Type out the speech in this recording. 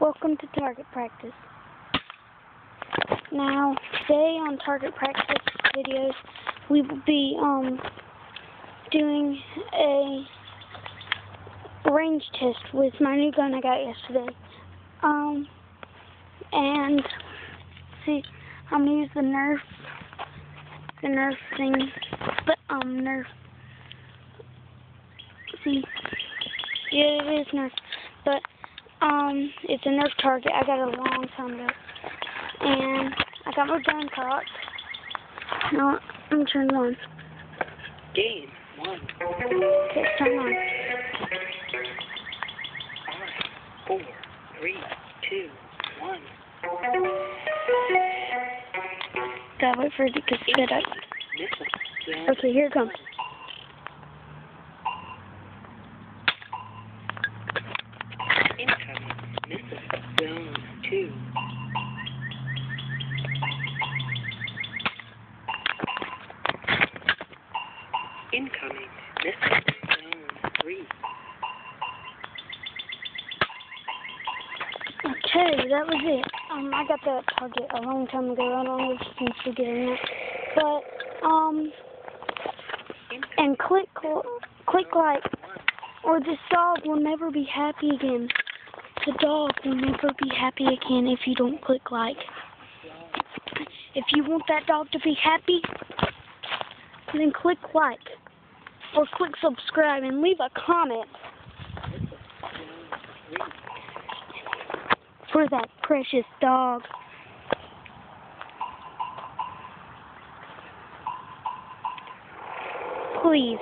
Welcome to target practice. Now, today on target practice videos, we will be doing a range test with my new gun I got yesterday. And see, I'm gonna use the nerf thing, but nerf. See, yeah, it is nerf, but it's a nerf target. I got it a long time ago, and I got my gun cocked. Now I'm gonna turn it on. Game 1. Okay, it's turned on. 5, 4, 3, 2, 1. Gotta wait for it to get set up. Okay, here it comes. Incoming missile zone 2. Incoming missile zone 3. Okay, that was it. I got that target a long time ago. I don't know if you can still get in that. But, and click like, or this dog will never be happy again. The dog will never be happy again if you don't click like. If you want that dog to be happy, then click like. Or click subscribe and leave a comment. For that precious dog. Please.